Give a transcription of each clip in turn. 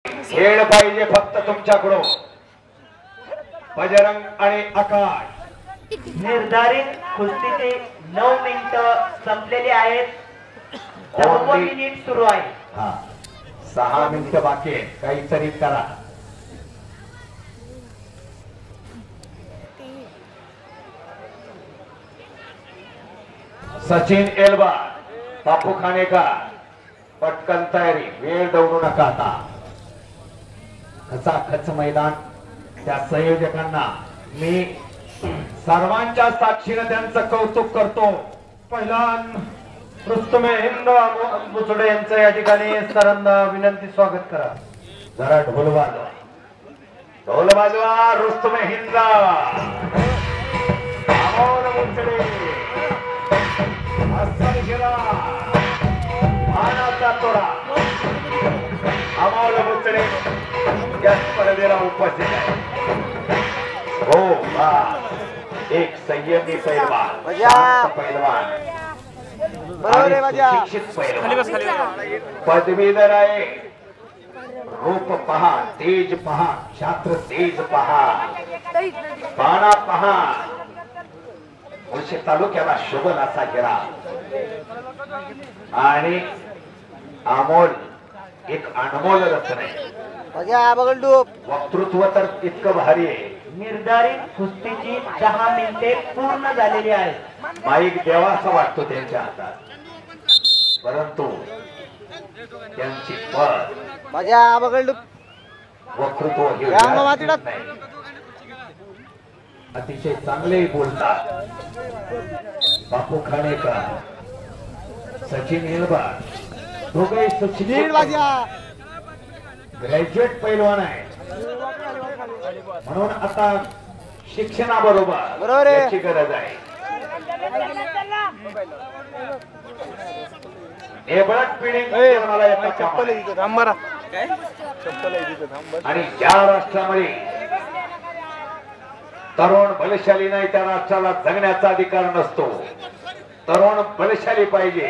खेळ पाहिजे फक्त तुमच्याकडून. बजरंग आणि आकाश. निर्धारित कुस्तीचे 9 मिनिटं संपलेली आहेत. 10 मिनिट सुरू आहे. 6 मिनिटं बाकी आहे. काहीतरी करा. सचिन एल्बा, बापू खानेकर, पटकन तयारी. वेळ दौडू नका आता. खचाखच मैदान. त्या संयोजकांना मी सर्वांच्या साक्षीने त्यांचं कौतुक करतो. पहिलान रुस्तमे हिंद बुचडे यांचं या ठिकाणी सरांना विनंती स्वागत करा. जरा ढोल वाजवा. ढोल वाजवा. रुस्तमे हिंद अमोल बुचडे अस्सल गेला. मानाचा तोडा. अमोल बुचडे या स्पर्धेला उपस्थित आहे. हो एक संयमी पैलवान, शांत पैलवान, शिक्षित पैलवान, पदवीधर आहे. रूप पहा, तेज पहा, छात्र तेज पहा, बाणा पहा. मुळशी तालुक्याला शोभन असा गिरा. आणि अमोल एक अनमोल रत्न आहे. वक्तृत्व तर इतकं भारी आहे. निर्धारित कुस्तीची 10 मिनिटे पूर्ण झालेली आहेत. माईक देवा असं वाटतो त्यांच्या हातात, परंतु त्यांची वक्तृत्व हे अतिशय चांगले बोलतात. बापू खानेकर, सचिन एल्बा दोघे सुशिक्षित ग्रॅज्युएट पैलवान आहे. म्हणून आता शिक्षणाबरोबर याची गरज आहे. एबळट पिढी जन्माला येतात. आणि ज्या राष्ट्रामध्ये तरुण बलशाली नाही त्या राष्ट्राला जगण्याचा अधिकार नसतो. तरुण बलशाली पाहिजे.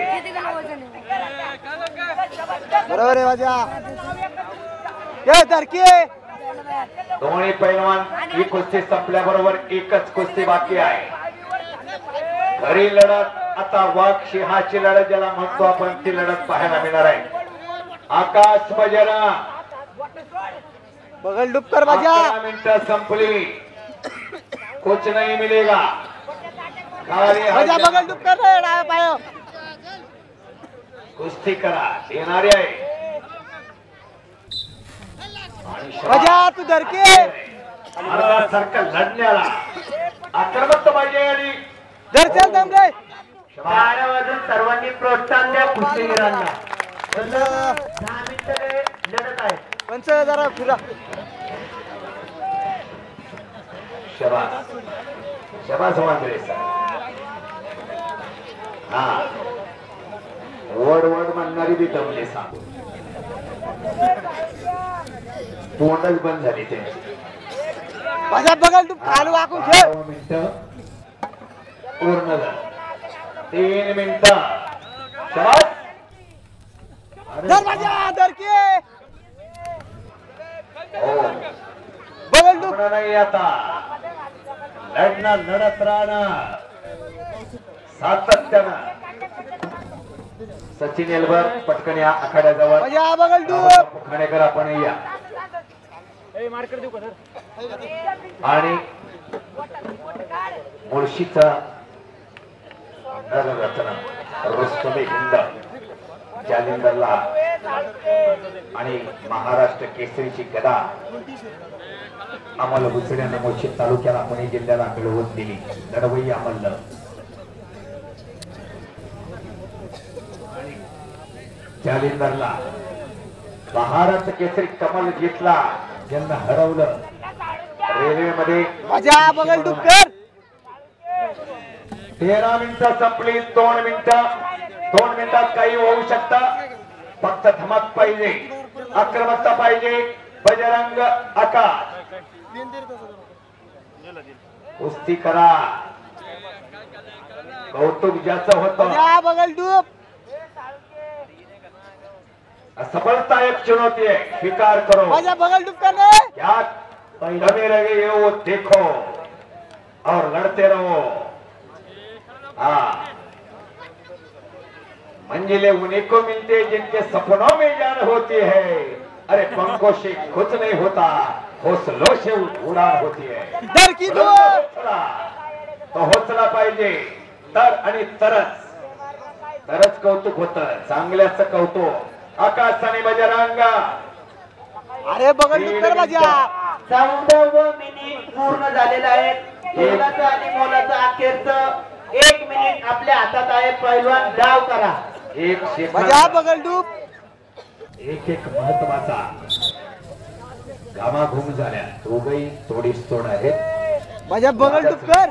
बरोबर आहे माझ्या. दोन्ही पैलवान ही कुस्ती संपल्याबरोबर एकच कुस्ती बाकी आहे. खरी लढत आता वाघ सिंहाची लढत ज्याला म्हणतो आपण, ती लढत पाहायला मिळणार आहे. आकाश बजरंग बगल डुबकर माझ्या. 11 मिनिटं संपली. कुछ नहीं मिलेगा. बगल डुबकर कुस्ती करा येणारे आहे. तू धरके सारखं लढण्याला आक्रमक पाहिजे. आणि धरचल दमले. टाळ्या वाजून सर्वांनी प्रोत्साहन द्या कुस्तीगीरांना. 10 मिनिटं लढत आहे. पंच जरा फिरा. शबास शबास वांद्रे सर. हा वड वड म्हणणारी बी दमले सांगून तोंडच बंद झाली त्यांची. माझ्या बगल तू खाली वाकून खेळ. मिनिटं पूर्ण झालं. 3 मिनिटं. शबास. धर माझ्या धरके. हो बगल डुब नाही. आता लढणार, लढत राहणार सातत्यानं. सचिन एल्बर पटकन या आखाड्याजवळ. माझ्या बगल डुब खानेकर आपण या. आणि मुळशीचा नररत्न रुस्तमे हिंद जालिंदरला आणि महाराष्ट्र केसरीची गदा अमोल बुचड्यानं मुळशी तालुक्याला पुणे जिल्ह्याला मिळवून दिली. लढवई अमल जालिंदरला महाराष्ट्र केसरी कमल घेतला. ज्यांना हरवलं रेल्वेमध्ये. माझ्या बगल डुबकर. 13 मिनिटं संपली. 2 मिनिटात काही होऊ शकतं. फक्त धमक पाहिजे, आक्रमकता पाहिजे. बजरंग आकाश कुस्ती करा. कौतुक ज्याचं होतं. बगल डूब. सफलता एक चुनौती है, स्वीकार करो। माझ्या बगल डुब कर रे क्या दमे लगे ये वो देखो और लड़ते रहो। हाँ, मंजिलें उन्हीं को मिलती है जिनके सपनों में जान होती है। अरे पंखों से कुछ नहीं होता, हौसलों से उड़ान होती है। डर की दूर हौसला तो हौसला पाहिजे, तर आणि तरच कौतुक होतं, चांगल्याचं कौतुक। आकाशाने बजरंगा अरे बगल डुब कर माझ्या 14 मिनिट पूर्ण झालेलं आहे। मोलाचं आणि मोलाचं अखेरचं 1 मिनिट आपल्या हातात आहे। पैलवान डाव करा। एक माझ्या सेकंद, बगल डुब एक महत्वाचा घामाघूम झाल्या। दोघही तोडीस तोड आहेत, माझ्या बगल डुब कर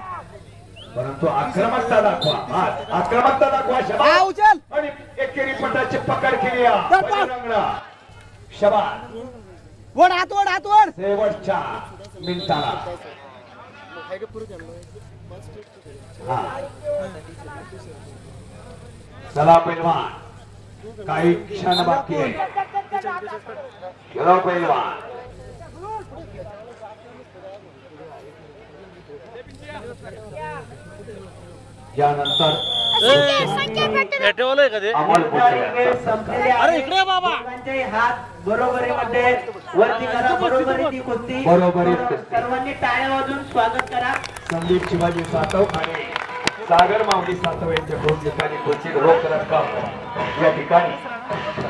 परंतु आक्रमकता दाखवा। आज आक्रमकता दाखवा हा शबाश। उचल आणि एकेरी पटाची पकड केली आहे धर पास. बजरंगला। शबाश, वड हात वड शेवटच्या मिनिटाला। हा. चला पैलवान, काही क्षण बाकी आहे। चलो पैलवान, यानंतर अमोल वेळ संपलेली आहे। अरे इकडे बाबा दोघांचे हात बरोबरीमध्ये वरती करा। बरोबरी ती कुस्ती। बरोबरीत कुस्ती। सर्वांनी टाळ्या वाजून स्वागत करा। संदीप शिवाजी सातव आणि सागर माऊली सातव यांच्या दोन ठिकाणी क्वचित रोख रक्कम या ठिकाणी